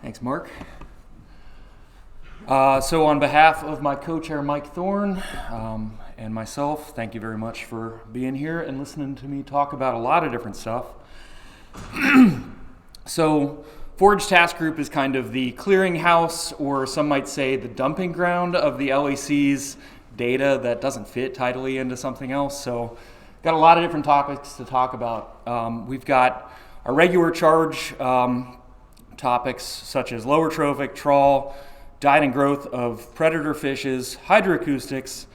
Thanks, Mark. So on behalf of my co-chair Mike Thorne and myself, thank you very much for being here and listening to me talk about a lot of different stuff. So Forage Task Group is kind of the clearinghouse, or some might say the dumping ground of the LEC's data that doesn't fit tidily into something else. So got a lot of different topics to talk about. We've got our regular charge topics such as lower trophic, trawl, diet and growth of predator fishes, hydroacoustics,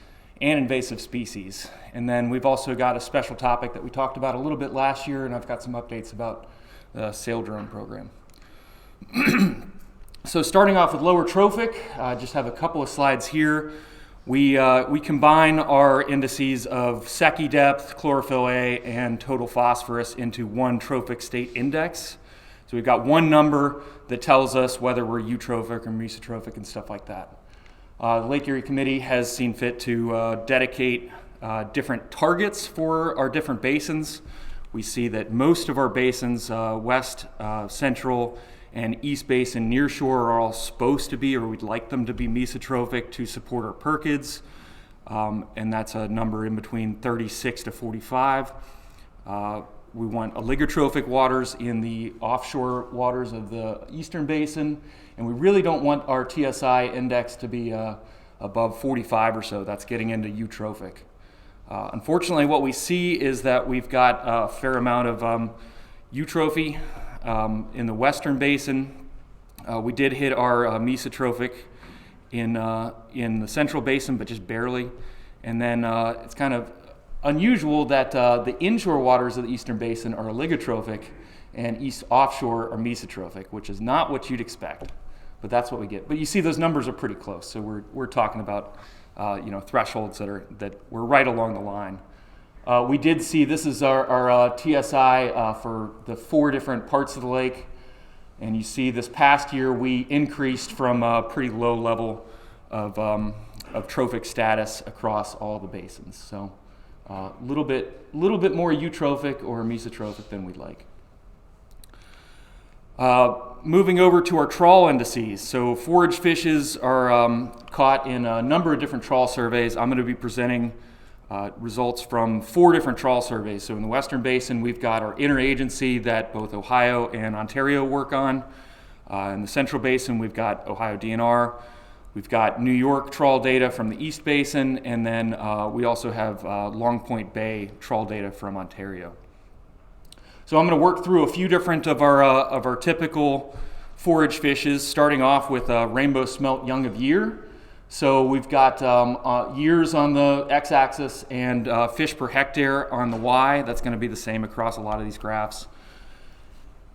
and invasive species. And then we've also got a special topic that we talked about a little bit last year, and I've got some updates about the sail drone program. So starting off with lower trophic, I just have a couple of slides here. We combine our indices of Secchi depth, chlorophyll A, and total phosphorus into one trophic state index. So we've got one number that tells us whether we're eutrophic or mesotrophic and stuff like that. The Lake Erie Committee has seen fit to dedicate different targets for our different basins. We see that most of our basins, west, central, and east basin nearshore, are all supposed to be, or we'd like them to be, mesotrophic to support our perkids. And that's a number in between 36 to 45. We want oligotrophic waters in the offshore waters of the eastern basin, and we really don't want our TSI index to be above 45 or so. That's getting into eutrophic. Unfortunately, what we see is that we've got a fair amount of eutrophy in the western basin. We did hit our mesotrophic in the central basin, but just barely. And then it's kind of unusual that the inshore waters of the eastern basin are oligotrophic and east offshore are mesotrophic, which is not what you'd expect, but that's what we get. But you see those numbers are pretty close, so we're talking about thresholds that we're right along the line. We did see, this is our TSI for the 4 different parts of the lake, and you see this past year we increased from a pretty low level of trophic status across all the basins. So a little bit more eutrophic or mesotrophic than we'd like. Moving over to our trawl indices. So forage fishes are caught in a number of different trawl surveys. I'm going to be presenting results from 4 different trawl surveys. So in the Western Basin, we've got our interagency that both Ohio and Ontario work on. In the Central Basin, we've got Ohio DNR. We've got New York trawl data from the East Basin, and then we also have Long Point Bay trawl data from Ontario. So I'm going to work through a few different of our typical forage fishes, starting off with rainbow smelt young of year. So we've got years on the x-axis and fish per hectare on the y. That's going to be the same across a lot of these graphs.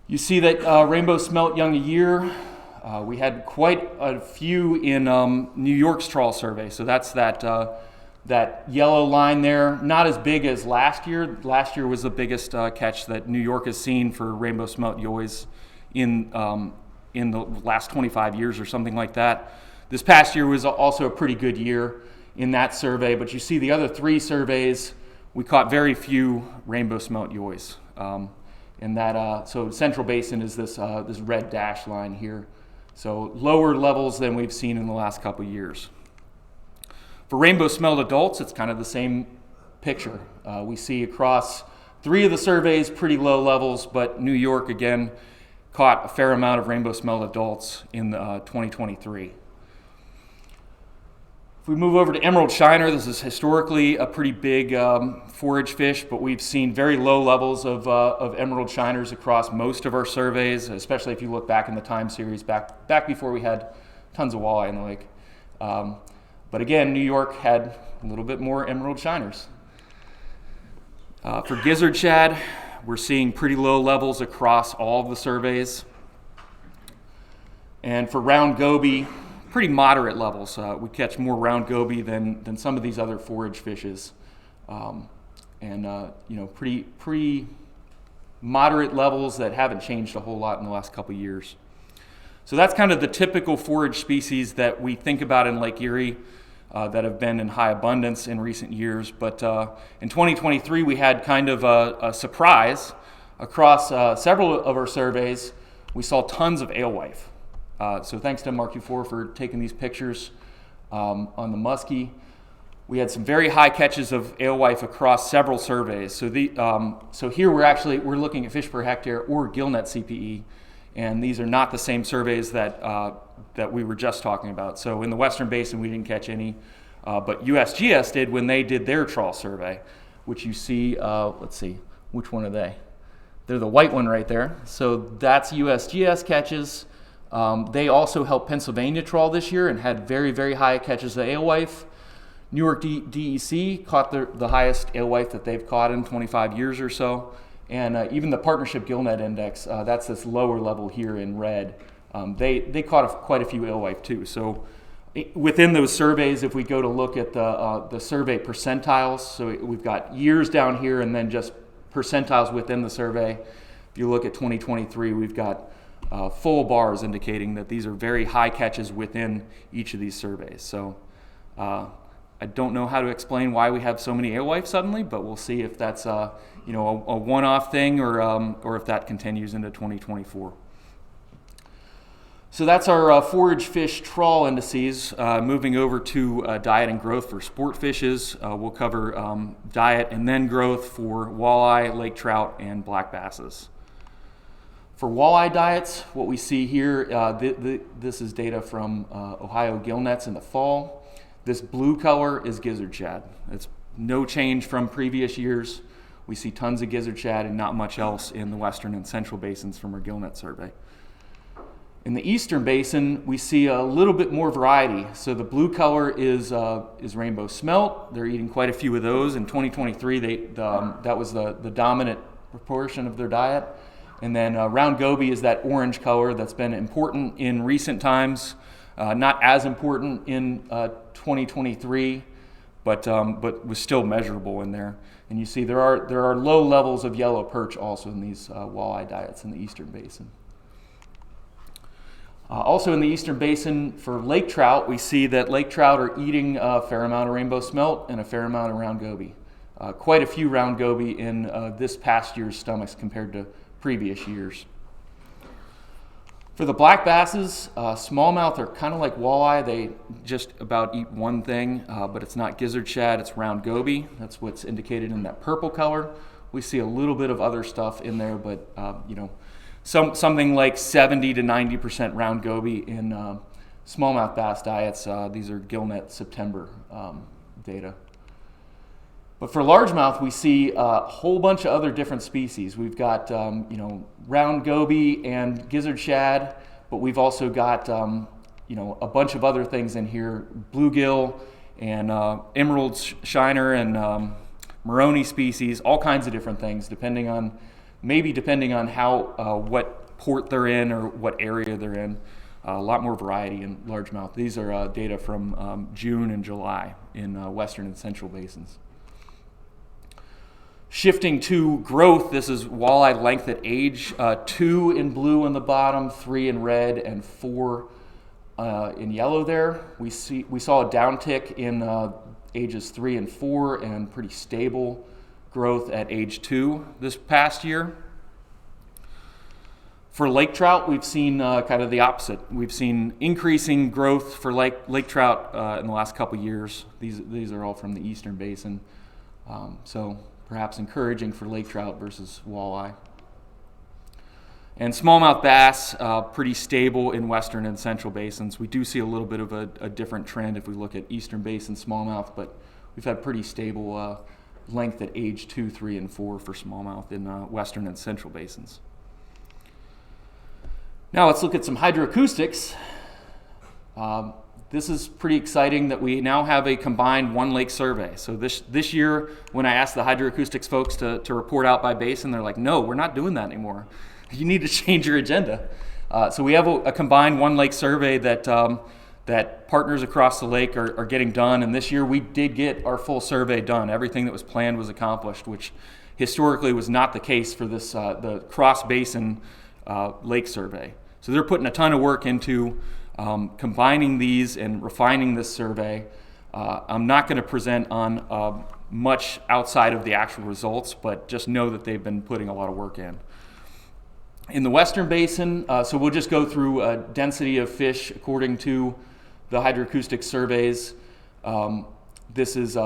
You see that rainbow smelt young a year. We had quite a few in New York's trawl survey. So that's that yellow line there. Not as big as last year. Last year was the biggest catch that New York has seen for rainbow smelt yoys in the last 25 years or something like that. This past year was also a pretty good year in that survey, but you see the other 3 surveys, we caught very few rainbow smelt yoys. So Central Basin is this red dash line here. So lower levels than we've seen in the last couple years. For rainbow smelt adults, it's kind of the same picture. We see across 3 of the surveys pretty low levels, but New York again caught a fair amount of rainbow smelt adults in 2023. If we move over to emerald shiner, this is historically a pretty big forage fish, but we've seen very low levels of emerald shiners across most of our surveys, especially if you look back in the time series, back before we had tons of walleye in the lake. But again, New York had a little bit more emerald shiners. For gizzard shad, we're seeing pretty low levels across all of the surveys. And for round goby, pretty moderate levels. We catch more round goby than some of these other forage fishes. Pretty moderate levels that haven't changed a whole lot in the last couple years. So that's kind of the typical forage species that we think about in Lake Erie that have been in high abundance in recent years. But in 2023, we had kind of a surprise across several of our surveys. We saw tons of alewife. So thanks to MRQ4 for taking these pictures on the muskie. We had some very high catches of alewife across several surveys. So here we're looking at fish per hectare or gillnet CPE, and these are not the same surveys that we were just talking about. So in the Western Basin we didn't catch any, but USGS did when they did their trawl survey, which you see. Let's see, which one are they? They're the white one right there. So that's USGS catches. They also helped Pennsylvania trawl this year and had very, very high catches of alewife. Newark DEC caught the highest alewife that they've caught in 25 years or so. And even the Partnership Gillnet Index, that's this lower level here in red, they caught quite a few alewife too. So within those surveys, if we go to look at the survey percentiles, so we've got years down here and then just percentiles within the survey. If you look at 2023, we've got full bars indicating that these are very high catches within each of these surveys. So I don't know how to explain why we have so many alewife suddenly, but we'll see if that's a one-off thing or if that continues into 2024. So that's our forage fish trawl indices. Moving over to diet and growth for sport fishes, we'll cover diet and then growth for walleye, lake trout, and black basses. For walleye diets, what we see here, this is data from Ohio Gillnets in the fall. This blue color is gizzard shad. It's no change from previous years. We see tons of gizzard shad and not much else in the western and central basins from our gillnet survey. In the eastern basin, we see a little bit more variety. So the blue color is rainbow smelt. They're eating quite a few of those. In 2023, that was the dominant proportion of their diet. And then round goby is that orange color that's been important in recent times. Not as important in 2023, but was still measurable in there. And you see there are low levels of yellow perch also in these walleye diets in the eastern basin. Also in the eastern basin for lake trout, we see that lake trout are eating a fair amount of rainbow smelt and a fair amount of round goby. Quite a few round goby in this past year's stomachs compared to previous years. For the black basses, smallmouth are kind of like walleye. They just about eat one thing, but it's not gizzard shad, it's round goby. That's what's indicated in that purple color. We see a little bit of other stuff in there, but something like 70 to 90% round goby in smallmouth bass diets. These are Gillnet September data. But for largemouth, we see a whole bunch of other different species. We've got round goby and gizzard shad, but we've also got a bunch of other things in here: bluegill and emerald shiner and Moroni species, all kinds of different things, depending on how what port they're in or what area they're in. A lot more variety in largemouth. These are data from June and July in western and central basins. Shifting to growth, this is walleye length at age, 2 in blue on the bottom, 3 in red, and 4 in yellow there. We saw a downtick in ages 3 and 4 and pretty stable growth at age 2 this past year. For lake trout, we've seen kind of the opposite. We've seen increasing growth for lake trout in the last couple years. These are all from the eastern basin. So perhaps encouraging for lake trout versus walleye. And smallmouth bass, pretty stable in western and central basins. We do see a little bit of a different trend if we look at eastern basin smallmouth, but we've had pretty stable length at age 2, 3, and 4 for smallmouth in western and central basins. Now let's look at some hydroacoustics. This is pretty exciting that we now have a combined one lake survey. So this year, when I asked the hydroacoustics folks to report out by basin, they're like, no, we're not doing that anymore. You need to change your agenda. So we have a combined one lake survey that partners across the lake are getting done. And this year we did get our full survey done. Everything that was planned was accomplished, which historically was not the case for this the cross-basin lake survey. So they're putting a ton of work into combining these and refining this survey. I'm not going to present on much outside of the actual results, but just know that they've been putting a lot of work in. In the Western Basin, so we'll just go through density of fish according to the hydroacoustic surveys. This is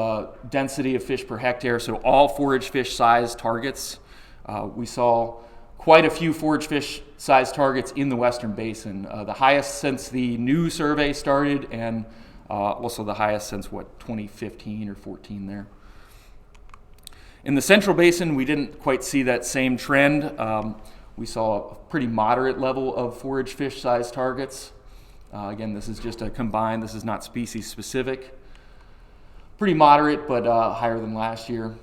density of fish per hectare, so all forage fish size targets. We saw quite a few forage fish size targets in the Western Basin, the highest since the new survey started, and also the highest since 2015 or 14 there. In the Central Basin, we didn't quite see that same trend. We saw a pretty moderate level of forage fish size targets. Again, this is just a combined, this is not species specific. Pretty moderate, but higher than last year.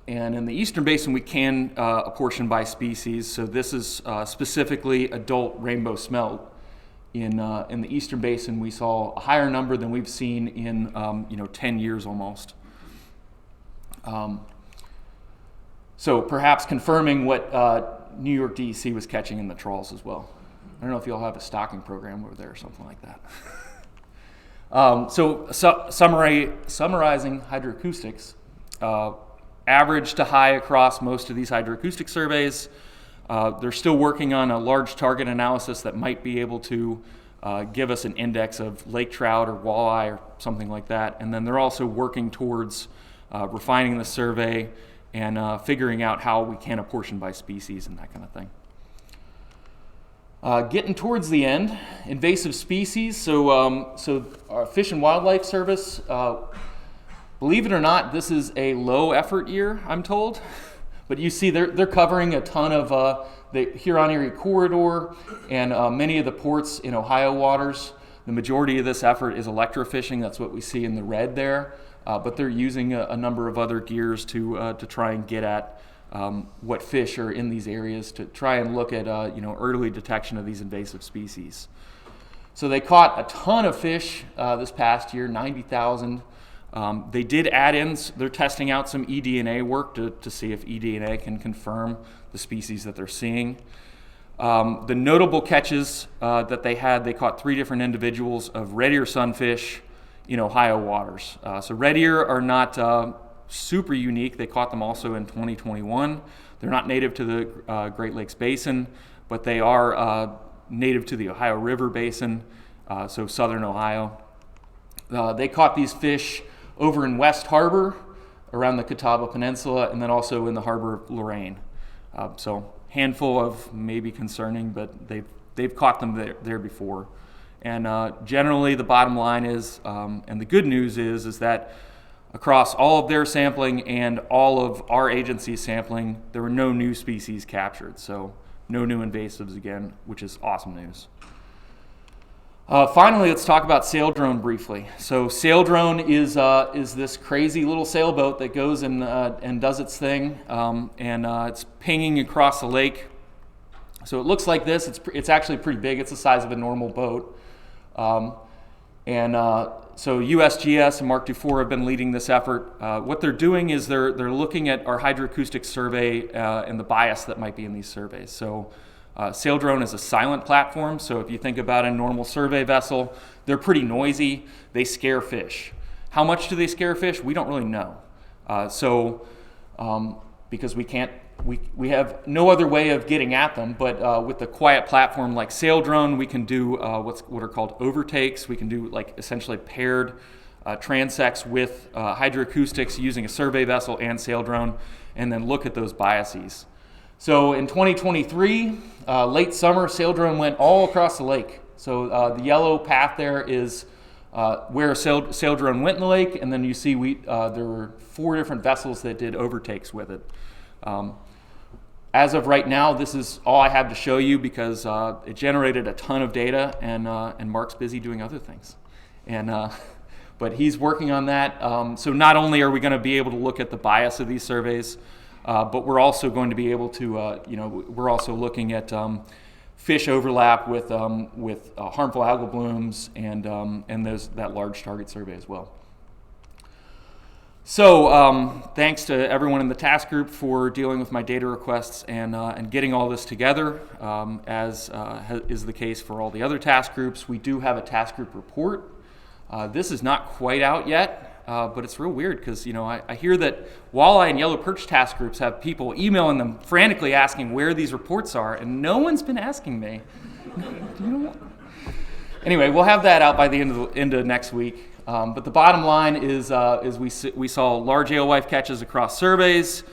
And in the Eastern Basin, we can apportion by species. So this is specifically adult rainbow smelt. In the Eastern Basin, we saw a higher number than we've seen in 10 years almost. So perhaps confirming what New York DEC was catching in the trawls as well. I don't know if you all have a stocking program over there or something like that. Summarizing hydroacoustics, average to high across most of these hydroacoustic surveys. They're still working on a large target analysis that might be able to give us an index of lake trout or walleye or something like that. And then they're also working towards refining the survey and figuring out how we can apportion by species and that kind of thing. Getting towards the end, invasive species. So our Fish and Wildlife Service, believe it or not, this is a low effort year, I'm told. But you see they're covering a ton of the Huron-Erie corridor and many of the ports in Ohio waters. The majority of this effort is electrofishing. That's what we see in the red there. But they're using a number of other gears to try and get at what fish are in these areas, to try and look at early detection of these invasive species. So they caught a ton of fish this past year, 90,000. They did add in, they're testing out some eDNA work to see if eDNA can confirm the species that they're seeing. The notable catches that they had, they caught 3 different individuals of red ear sunfish in Ohio waters. So red ear are not super unique. They caught them also in 2021. They're not native to the Great Lakes Basin, but they are native to the Ohio River Basin, so southern Ohio. They caught these fish over in West Harbor, around the Catawba Peninsula, and then also in the harbor of Lorain. So handful of maybe concerning, but they've caught them there before. And generally the bottom line is, and the good news is that across all of their sampling and all of our agency's sampling, there were no new species captured. So no new invasives again, which is awesome news. Finally, let's talk about sail drone briefly. So sail drone is this crazy little sailboat that goes and does its thing, and it's pinging across the lake. So it looks like this. It's actually pretty big. It's the size of a normal boat. So USGS and Mark Dufour have been leading this effort. What they're doing is they're looking at our hydroacoustic survey and the bias that might be in these surveys. So sail drone is a silent platform, so if you think about a normal survey vessel, they're pretty noisy. They scare fish. How much do they scare fish? We don't really know. Because we have no other way of getting at them, but with a quiet platform like sail drone, we can do what are called overtakes. We can do like essentially paired transects with hydroacoustics using a survey vessel and sail drone, and then look at those biases. So in 2023, late summer, sail drone went all across the lake. So the yellow path there is where a sail drone went in the lake, and then you see there were 4 different vessels that did overtakes with it. As of right now, this is all I have to show you because it generated a ton of data, and Mark's busy doing other things. But he's working on that. So not only are we going to be able to look at the bias of these surveys, but we're also going to be able to, we're also looking at fish overlap with harmful algal blooms and that large target survey as well. So thanks to everyone in the task group for dealing with my data requests and getting all this together. As is the case for all the other task groups, we do have a task group report. This is not quite out yet. but it's real weird because, I hear that walleye and yellow perch task groups have people emailing them frantically asking where these reports are, and no one's been asking me. Anyway, we'll have that out by the end of next week. But the bottom line is we saw large alewife catches across surveys.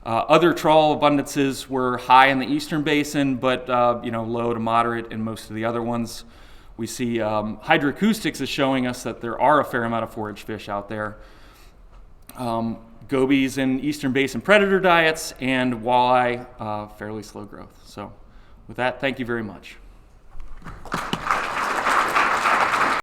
Other trawl abundances were high in the eastern basin, but low to moderate in most of the other ones. We see hydroacoustics is showing us that there are a fair amount of forage fish out there. Gobies in eastern basin predator diets, and walleye fairly slow growth. So with that, thank you very much.